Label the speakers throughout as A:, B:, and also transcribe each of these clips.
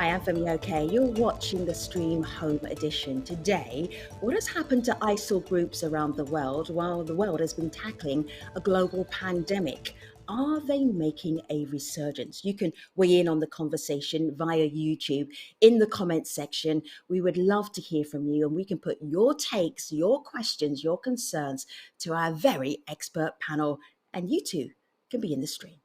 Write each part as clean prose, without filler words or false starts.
A: Hi, I'm from the UK. You're watching the Stream Home Edition. Today, what has happened to ISIL groups around the world while the world has been tackling a global pandemic? Are they making a resurgence? You can weigh in on the conversation via YouTube in the comments section. We would love to hear from you, and we can put your takes, your questions, your concerns to our very expert panel, and you too can be in the stream.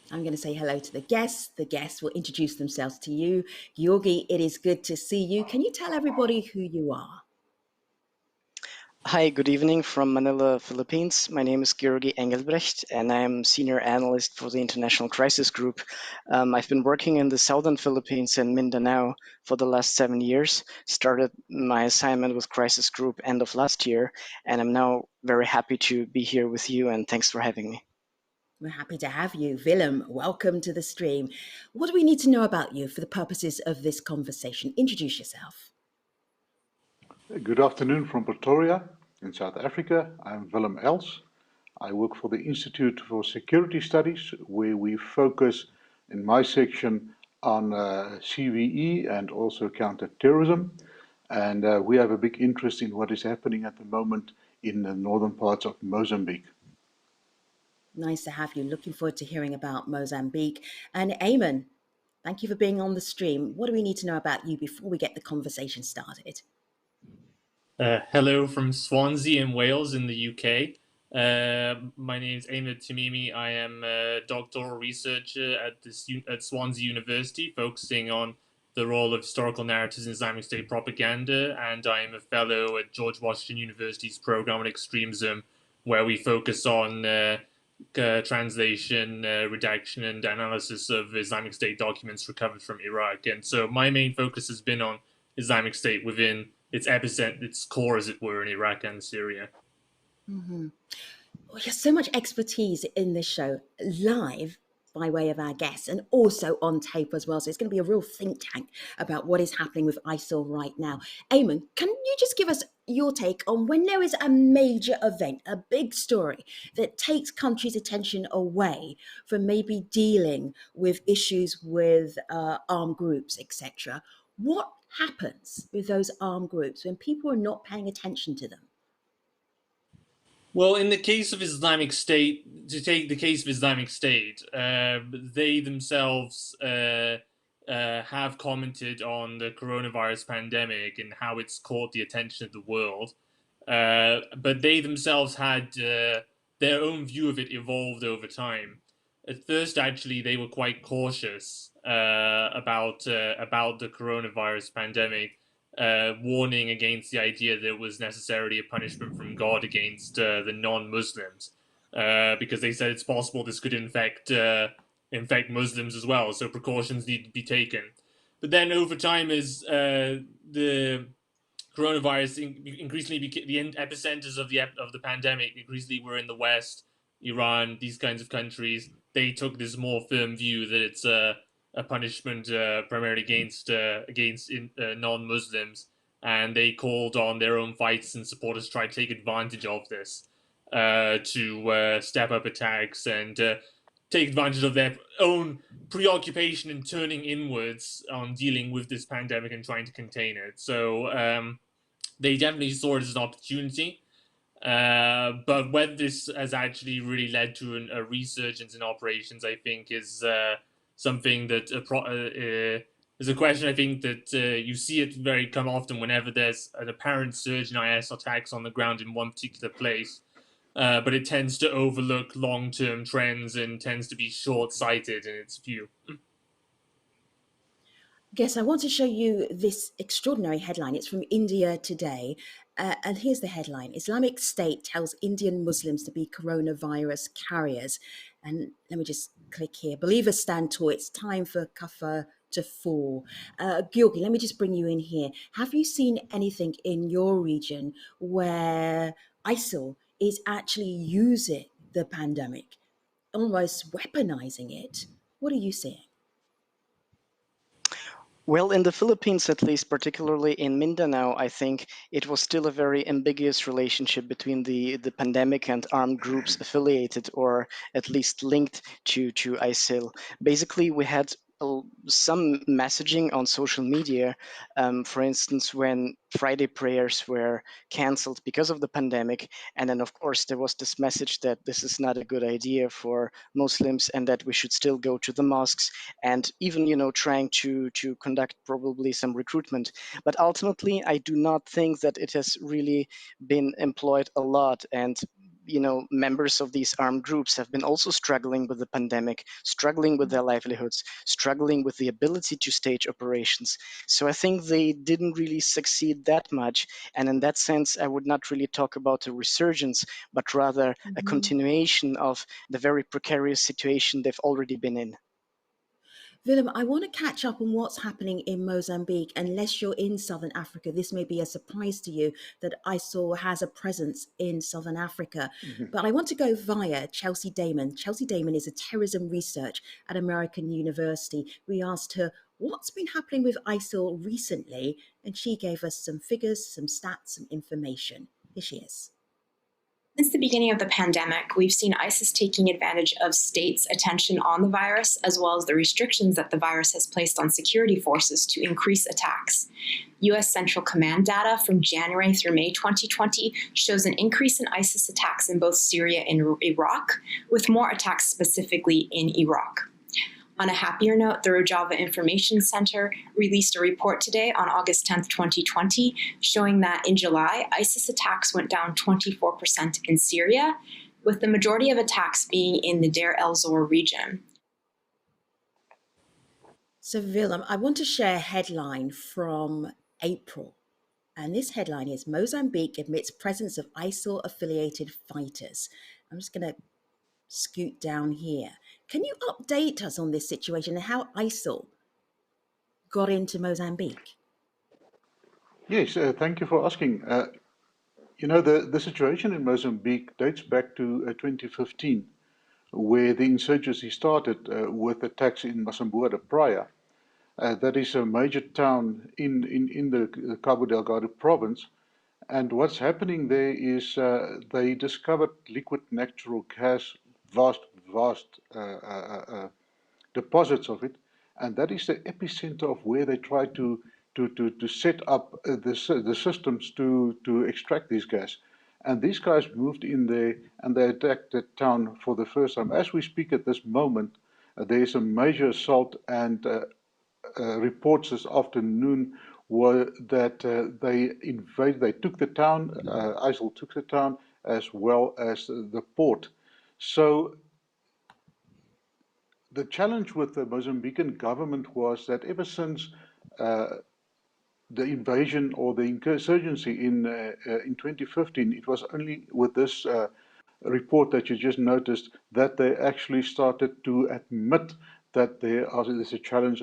A: I'm going to say hello to the guests. The guests will introduce themselves to you. Georgi, it is good to see you. Can you tell everybody who you are?
B: Hi, good evening from Manila, Philippines. My name is Georgi Engelbrecht, and I'm Senior Analyst for the International Crisis Group. I've been working in the Southern Philippines and Mindanao for the last 7 years. Started my assignment with Crisis Group end of last year, and I'm now very happy to be here with you, and thanks for having me.
A: We're happy to have you. Willem, welcome to the stream. What do we need to know about you for the purposes of this conversation? Introduce yourself.
C: Good afternoon from Pretoria in South Africa. I'm Willem Els. I work for the Institute for Security Studies, where we focus in my section on CVE and also counter-terrorism. And we have a big interest in what is happening at the moment in the northern parts of Mozambique.
A: Nice to have you. Looking forward to hearing about Mozambique. And Eamon, thank you for being on the stream. What do we need to know about you before we get the conversation started?
D: Hello from Swansea in Wales in the UK. My name is Ahmed Tamimi. I am a doctoral researcher at Swansea University, focusing on the role of historical narratives in Islamic State propaganda, and I am a fellow at George Washington University's program on extremism, where we focus on translation, redaction, and analysis of Islamic State documents recovered from Iraq. And so my main focus has been on Islamic State within its epicenter, its core, as it were, in Iraq and Syria.
A: Mm-hmm. Well, there's so much expertise in this show, live by way of our guests and also on tape as well. So it's going to be a real think tank about what is happening with ISIL right now. Eamon, can you just give us your take on when there is a major event, a big story that takes countries' attention away from maybe dealing with issues with armed groups, etc.? What happens with those armed groups when people are not paying attention to them?
D: Well, in the case of Islamic State, to take the case of Islamic State, they themselves have commented on the coronavirus pandemic and how it's caught the attention of the world. But they themselves had their own view of it evolved over time. At first, actually, they were quite cautious about the coronavirus pandemic, warning against the idea that it was necessarily a punishment from God against the non-Muslims, because they said it's possible this could infect Muslims as well. So precautions need to be taken. But then over time, as the coronavirus increasingly became the epicenters of the pandemic, increasingly were in the West, Iran, these kinds of countries. They took this more firm view that it's a punishment primarily against non-Muslims, and they called on their own fights and supporters to try to take advantage of this to step up attacks and take advantage of their own preoccupation in turning inwards on dealing with this pandemic and trying to contain it. So they definitely saw it as an opportunity. But whether this has actually really led to a resurgence in operations, I think, is something that is a question I think that you see it very come often whenever there's an apparent surge in IS attacks on the ground in one particular place. But it tends to overlook long-term trends and tends to be short-sighted in its view.
A: Guess I want to show you this extraordinary headline. It's from India Today. And here's the headline: Islamic State tells Indian Muslims to be coronavirus carriers. And let me just click here. Believers stand tall. It's time for kafir to fall. Georgi, let me just bring you in here. Have you seen anything in your region where ISIL is actually using the pandemic, almost weaponizing it? What are you seeing?
B: Well, in the Philippines, at least, particularly in Mindanao, I think it was still a very ambiguous relationship between the pandemic and armed groups affiliated or at least linked to ISIL. Basically, we had some messaging on social media. For instance, when Friday prayers were cancelled because of the pandemic, and then of course there was this message that this is not a good idea for Muslims and that we should still go to the mosques, and even trying to conduct probably some recruitment. But ultimately, I do not think that it has really been employed a lot, and members of these armed groups have been also struggling with the pandemic, struggling with their livelihoods, struggling with the ability to stage operations. So I think they didn't really succeed that much, and in that sense I would not really talk about a resurgence, but rather a continuation of the very precarious situation they've already been in.
A: Willem, I want to catch up on what's happening in Mozambique. Unless you're in Southern Africa, this may be a surprise to you that ISIL has a presence in Southern Africa. But I want to go via Chelsea Damon. Chelsea Damon is a terrorism research at American University. We asked her what's been happening with ISIL recently, and she gave us some figures, some stats, some information. Here she is.
E: Since the beginning of the pandemic, we've seen ISIS taking advantage of states' attention on the virus, as well as the restrictions that the virus has placed on security forces to increase attacks. U.S. Central Command data from January through May 2020 shows an increase in ISIS attacks in both Syria and Iraq, with more attacks specifically in Iraq. On a happier note, the Rojava Information Center released a report today on August 10, 2020, showing that in July, ISIS attacks went down 24% in Syria, with the majority of attacks being in the Deir el-Zor region.
A: So, Willem, I want to share a headline from April. And this headline is Mozambique admits presence of ISIL-affiliated fighters. I'm just going to scoot down here. Can you update us on this situation and how ISIL got into Mozambique?
C: Yes, thank you for asking. The situation in Mozambique dates back to 2015, where the insurgency started with attacks in Mozambique prior. That is a major town in the Cabo Delgado province. And what's happening there is they discovered liquid natural gas, vast deposits of it, and that is the epicenter of where they try to set up the systems to extract this gas. And these guys moved in there and they attacked the town for the first time. As we speak at this moment, there is a major assault, and reports this afternoon were that they took the town, ISIL took the town as well as the port. So the challenge with the Mozambican government was that ever since the invasion or the insurgency in 2015, it was only with this report that you just noticed that they actually started to admit that there's a challenge.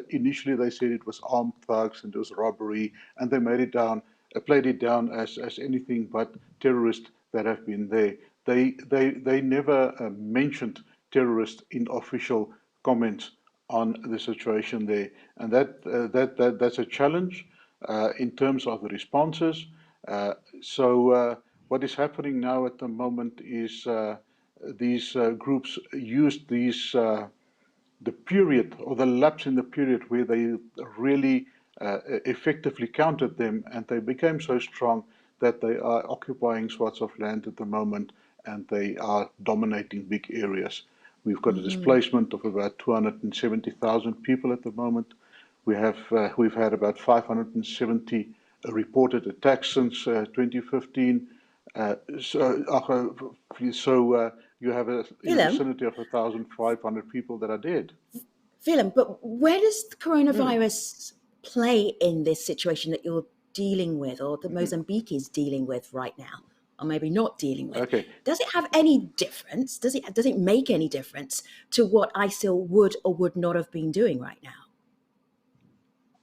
C: Initially, they said it was armed thugs and it was robbery, and they played it down as anything but terrorists that have been there. They never mentioned terrorists in official comments on the situation there, and that's a challenge in terms of the responses. So what is happening now at the moment is these groups used the period or the lapse in the period where they really effectively countered them, and they became so strong that they are occupying swaths of land at the moment, and they are dominating big areas. We've got a displacement of about 270,000 people at the moment. We've had about 570 reported attacks since 2015. So you have in the vicinity of 1,500 people that are dead.
A: Willem, but where does the coronavirus play in this situation that you're dealing with, or that Mozambique is dealing with right now, or maybe not dealing with?
C: Okay.
A: Does it have any difference? Does it make any difference to what ISIL would or would not have been doing right now?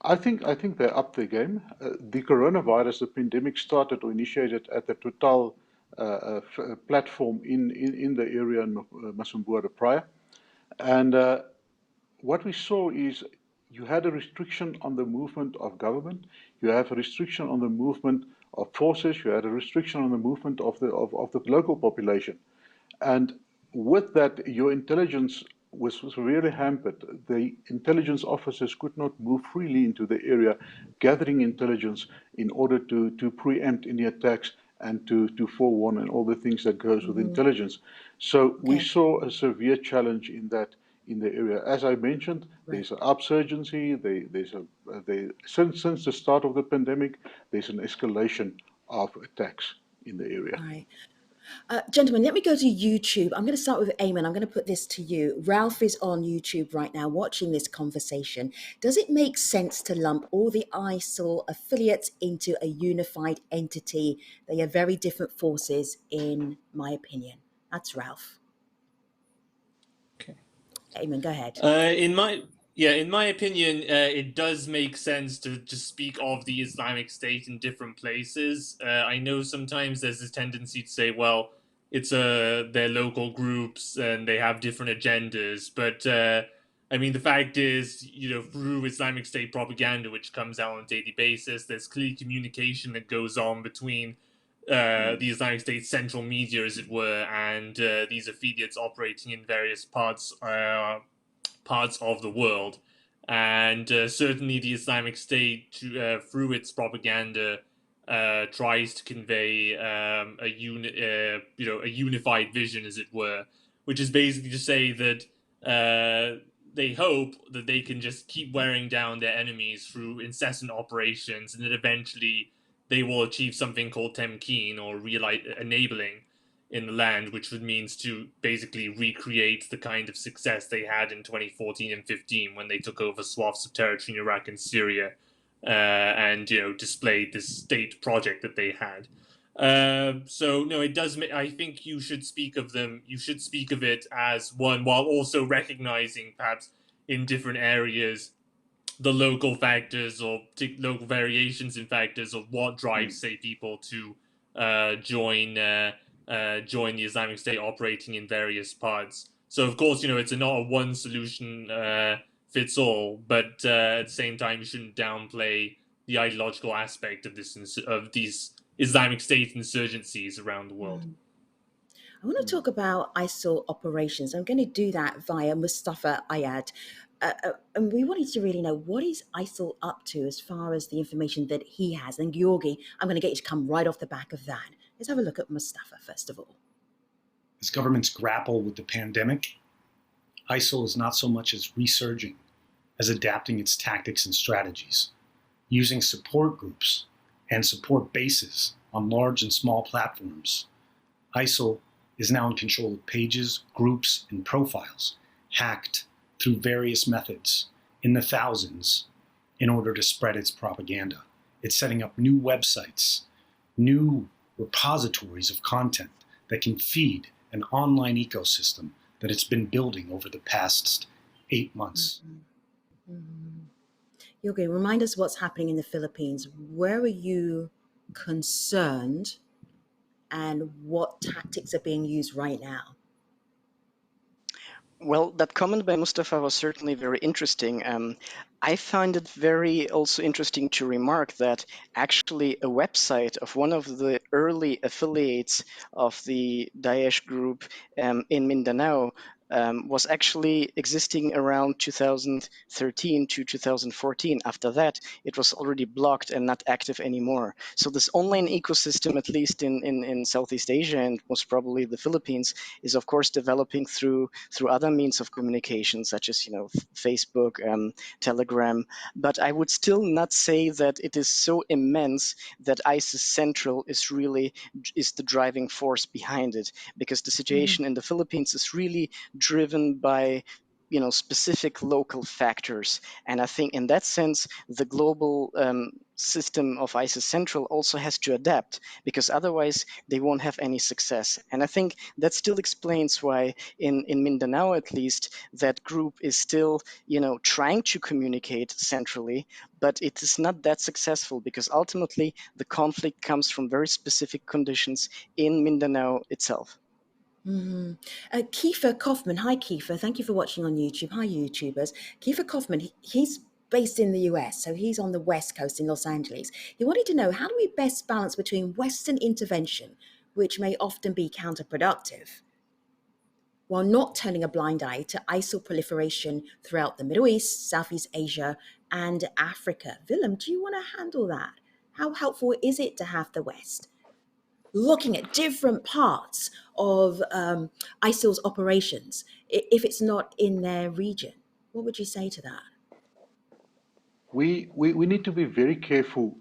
C: I think they upped their game. The coronavirus, the pandemic started or initiated at the Total platform in the area in Mozambique prior. And what we saw is you had a restriction on the movement of government, you have a restriction on the movement of forces, you had a restriction on the movement of the local population. And with that, your intelligence was severely hampered. The intelligence officers could not move freely into the area, gathering intelligence in order to preempt any attacks and to forewarn and all the things that goes with intelligence. So we saw a severe challenge in that in the area. As I mentioned, there's an upsurgency. Since the start of the pandemic, there's an escalation of attacks in the area.
A: All right. Gentlemen, let me go to YouTube. I'm going to start with Eamon. I'm going to put this to you. Ralph is on YouTube right now watching this conversation. Does it make sense to lump all the ISIL affiliates into a unified entity? They are very different forces, in my opinion. That's Ralph.
D: Okay.
A: Eamon, go ahead.
D: In my opinion, it does make sense to just speak of the Islamic State in different places. I know sometimes there's this tendency to say, well, it's they're local groups and they have different agendas, but I mean, the fact is, through Islamic State propaganda, which comes out on a daily basis, there's clear communication that goes on between the Islamic State central media, as it were, and these affiliates operating in various parts of the world. And certainly the Islamic State, through its propaganda, tries to convey a unified vision, as it were, which is basically to say that they hope that they can just keep wearing down their enemies through incessant operations, and that eventually they will achieve something called temkeen, or enabling, in the land, which would means to basically recreate the kind of success they had in 2014 and 15 when they took over swaths of territory in Iraq and Syria, and displayed this state project that they had. So no, it does. I think you should speak of them. You should speak of it as one, while also recognizing perhaps in different areas the local factors or local variations in factors of what drives, say, people to join the Islamic State operating in various parts. So of course, it's not a one solution fits all, but at the same time, you shouldn't downplay the ideological aspect of these Islamic State insurgencies around the world.
A: I want to talk about ISIL operations. I'm going to do that via Mustafa Ayad. And we wanted to really know, what is ISIL up to as far as the information that he has? And Georgi, I'm going to get you to come right off the back of that. Let's have a look at Mustafa first of all.
F: As governments grapple with the pandemic, ISIL is not so much as resurging as adapting its tactics and strategies, using support groups and support bases on large and small platforms. ISIL is now in control of pages, groups, and profiles hacked through various methods in the thousands in order to spread its propaganda. It's setting up new websites, new repositories of content that can feed an online ecosystem that it's been building over the past 8 months.
A: Georgi, remind us what's happening in the Philippines. Where are you concerned and what tactics are being used right now?
B: Well, that comment by Mustafa was certainly very interesting. I find it very also interesting to remark that actually a website of one of the early affiliates of the Daesh group in Mindanao was actually existing around 2013 to 2014. After that, it was already blocked and not active anymore. So this online ecosystem, at least in Southeast Asia and most probably the Philippines, is of course developing through other means of communication, such as Facebook, Telegram. But I would still not say that it is so immense that ISIS Central is the driving force behind it, because the situation in the Philippines is really driven by specific local factors. And I think in that sense, the global system of ISIS Central also has to adapt, because otherwise they won't have any success. And I think that still explains why in Mindanao, at least, that group is still trying to communicate centrally, but it is not that successful, because ultimately the conflict comes from very specific conditions in Mindanao itself.
A: Kiefer Kaufman. Hi, Kiefer. Thank you for watching on YouTube. Hi, YouTubers. Kiefer Kaufman, he's based in the US, so he's on the West Coast in Los Angeles. He wanted to know, how do we best balance between Western intervention, which may often be counterproductive, while not turning a blind eye to ISIL proliferation throughout the Middle East, Southeast Asia, and Africa? Willem, do you want to handle that? How helpful is it to have the West looking at different parts of ISIL's operations if it's not in their region? What would you say to that?
C: We need to be very careful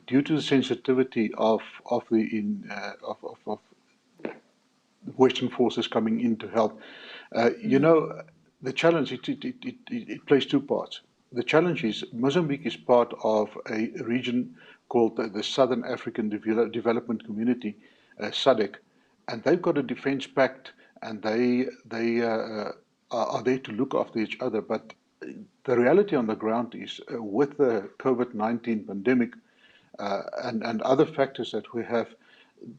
C: due to the sensitivity of Western forces coming in to help. You know, the challenge, it plays two parts. The challenge is Mozambique is part of a region called the Southern African Development Community, SADC, and they've got a defense pact, and they are there to look after each other. But the reality on the ground is with the COVID-19 pandemic and other factors that we have,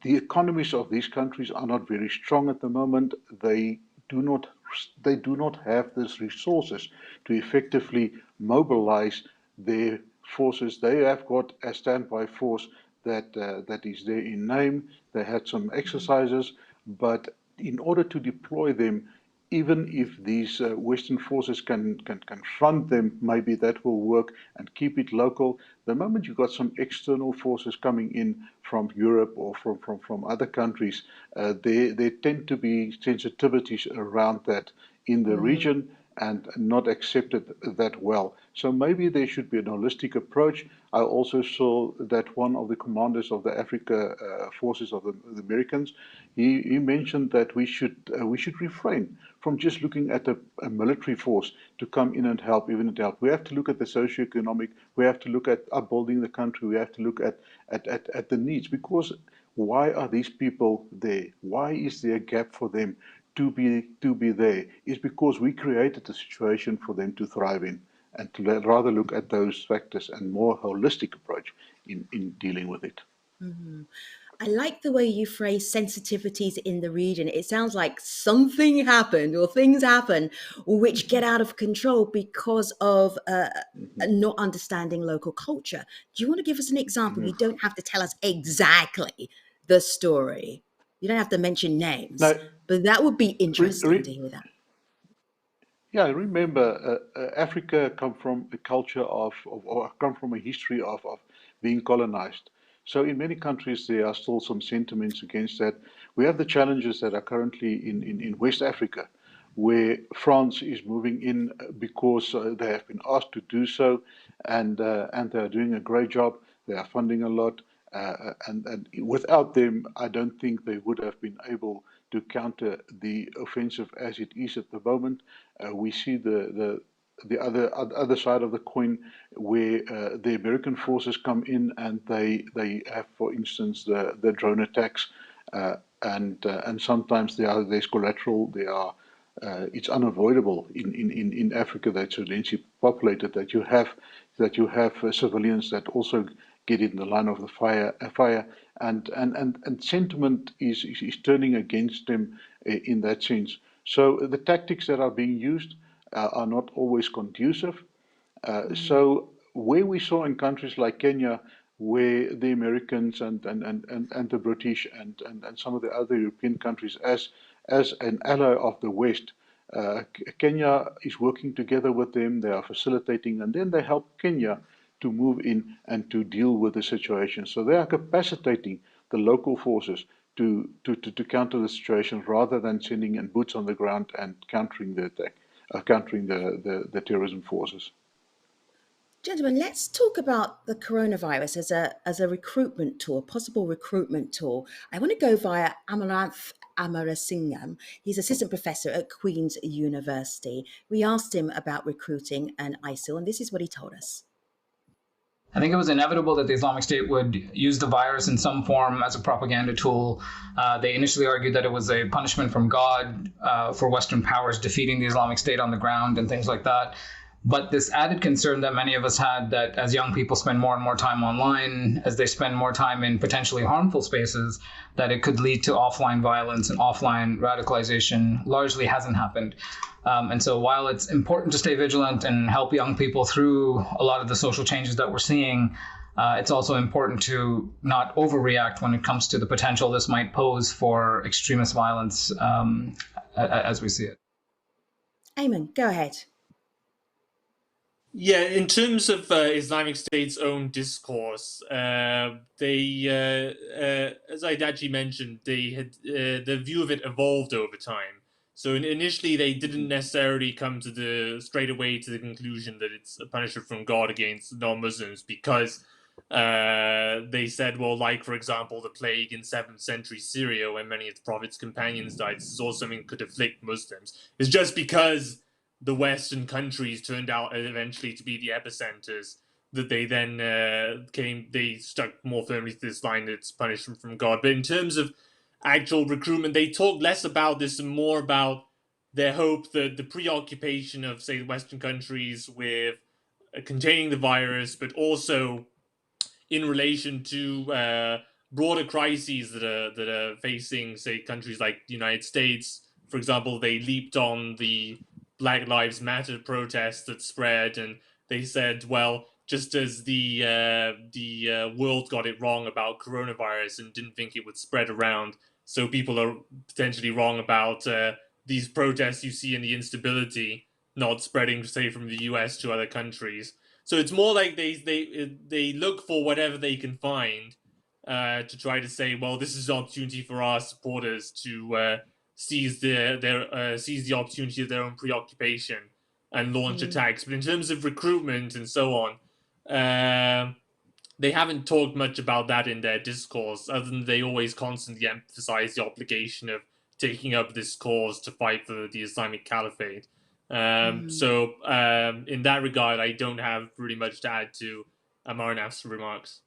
C: the economies of these countries are not very strong at the moment. They do not have these resources to effectively mobilize their forces. They have got a standby force that is there in name. They had some exercises, but in order to deploy them, even if these Western forces can fund them, maybe that will work and keep it local. The moment you've got some external forces coming in from Europe or from other countries, there tend to be sensitivities around that in the region and not accepted that well. So maybe there should be an holistic approach. I also saw that one of the commanders of the Africa forces of the Americans, he mentioned that we should refrain from just looking at a military force to come in and help, even to help. We have to look at the socioeconomic, we have to look at upbuilding the country, we have to look at the needs, because why are these people there? Why is there a gap for them to be there? Is because we created a situation for them to thrive in, and to rather look at those factors and more holistic approach in dealing with it.
A: Mm-hmm. I like the way you phrase sensitivities in the region. It sounds like something happened or things happen which get out of control because of not understanding local culture. Do you want to give us an example? You don't have to tell us exactly the story. You don't have to mention names,
C: Now,
A: but that would be interesting to hear that.
C: Yeah, I remember Africa come from a culture or come from a history of being colonized. So in many countries, there are still some sentiments against that. We have the challenges that are currently in West Africa, where France is moving in because they have been asked to do so, and they are doing a great job. They are funding a lot, and without them, I don't think they would have been able to counter the offensive as it is at the moment. We see the other side of the coin, where the American forces come in and they have, for instance, the drone attacks, and sometimes there's collateral. It's unavoidable in Africa that's so densely populated that you have civilians that also get in the line of the fire, and sentiment is turning against them in that sense. So the tactics that are being used are not always conducive. So where we saw in countries like Kenya, where the Americans and the British and some of the other European countries as an ally of the West, Kenya is working together with them. They are facilitating, and then they help Kenya to move in and to deal with the situation. So they are capacitating the local forces to counter the situation, rather than sending in boots on the ground and countering the attack, countering the terrorism forces.
A: Gentlemen, let's talk about the coronavirus as a recruitment tool, possible recruitment tool. I want to go via Amaranth Amarasingam. He's assistant professor at Queen's University. We asked him about recruiting and ISIL, and this is what he told us.
G: I think it was inevitable that the Islamic State would use the virus in some form as a propaganda tool. They initially argued that it was a punishment from God for Western powers defeating the Islamic State on the ground and things like that. But this added concern that many of us had, that as young people spend more and more time online, as they spend more time in potentially harmful spaces, that it could lead to offline violence and offline radicalization, largely hasn't happened. And so while it's important to stay vigilant and help young people through a lot of the social changes that we're seeing, it's also important to not overreact when it comes to the potential this might pose for extremist violence as we see it.
A: Eamon, go ahead.
D: Yeah, in terms of Islamic State's own discourse, they, as I'd actually mentioned, they had the view of it evolved over time. So initially, they didn't necessarily come to straight away to the conclusion that it's a punishment from God against non-Muslims, because they said, well, like for example, the plague in 7th century Syria, when many of the Prophet's companions died, this is also something that could afflict Muslims. It's just because the Western countries turned out eventually to be the epicenters that they then they stuck more firmly to this line that it's punishment from God. But in terms of actual recruitment, they talk less about this and more about their hope that the preoccupation of, say, the Western countries with containing the virus, but also in relation to broader crises that are facing, say, countries like the United States. For example, they leaped on the Black Lives Matter protests that spread, and they said, well, just as the world got it wrong about coronavirus and didn't think it would spread around, so people are potentially wrong about these protests you see in the instability not spreading, say, from the US to other countries. So it's more like they look for whatever they can find to try to say, well, this is an opportunity for our supporters to seize the opportunity of their own preoccupation and launch attacks. But in terms of recruitment and so on, they haven't talked much about that in their discourse, other than they always constantly emphasize the obligation of taking up this cause to fight for the Islamic Caliphate. So in that regard, I don't have really much to add to Amarnav's remarks.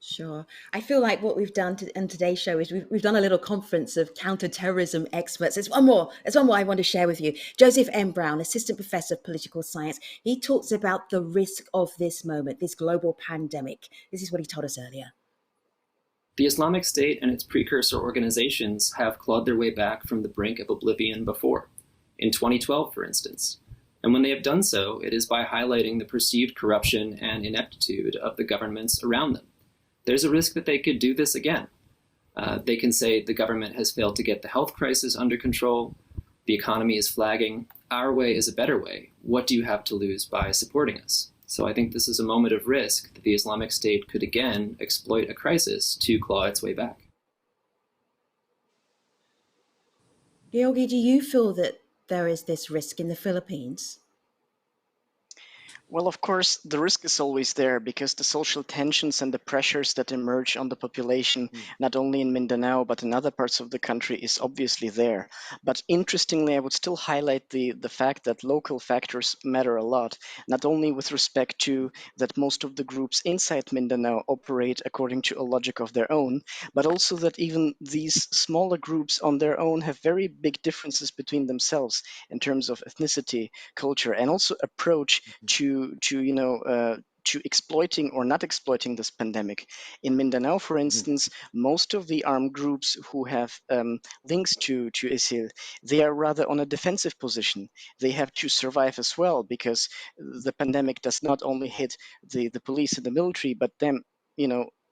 A: Sure. I feel like what we've done in today's show is we've done a little conference of counterterrorism experts. There's one more I want to share with you. Joseph M. Brown, Assistant Professor of Political Science. He talks about the risk of this moment, this global pandemic. This is what he told us earlier.
H: The Islamic State and its precursor organizations have clawed their way back from the brink of oblivion before, in 2012, for instance. And when they have done so, it is by highlighting the perceived corruption and ineptitude of the governments around them. There's a risk that they could do this again. They can say the government has failed to get the health crisis under control, the economy is flagging, our way is a better way. What do you have to lose by supporting us? So I think this is a moment of risk that the Islamic State could again exploit a crisis to claw its way back.
A: Georgi, do you feel that there is this risk in the Philippines?
B: Well, of course, the risk is always there because the social tensions and the pressures that emerge on the population, not only in Mindanao, but in other parts of the country, is obviously there. But interestingly, I would still highlight the fact that local factors matter a lot, not only with respect to that most of the groups inside Mindanao operate according to a logic of their own, but also that even these smaller groups on their own have very big differences between themselves in terms of ethnicity, culture, and also approach to exploiting or not exploiting this pandemic. In Mindanao, for instance, most of the armed groups who have links to ISIL, they are rather on a defensive position. They have to survive as well because the pandemic does not only hit the police and the military, but them,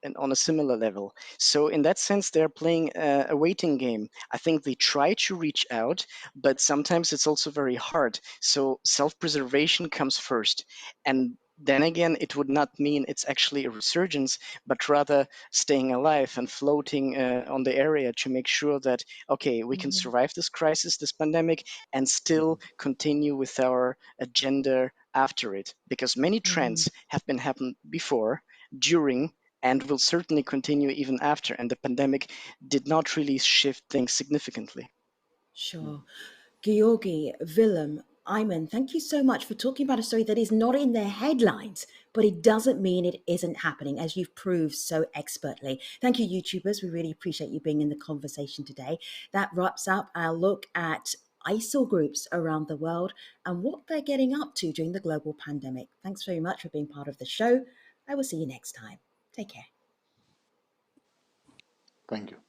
B: and on a similar level. So in that sense, they're playing a waiting game. I think they try to reach out, but sometimes it's also very hard. So self-preservation comes first. And then again, it would not mean it's actually a resurgence, but rather staying alive and floating on the area to make sure that, okay, we can survive this crisis, this pandemic, and still continue with our agenda after it. Because many trends have been happened before, during, and will certainly continue even after. And the pandemic did not really shift things significantly.
A: Sure. Georgi, Willem, Ayman, thank you so much for talking about a story that is not in their headlines, but it doesn't mean it isn't happening, as you've proved so expertly. Thank you, YouTubers. We really appreciate you being in the conversation today. That wraps up our look at ISIL groups around the world and what they're getting up to during the global pandemic. Thanks very much for being part of the show. I will see you next time. Take care.
C: Thank you.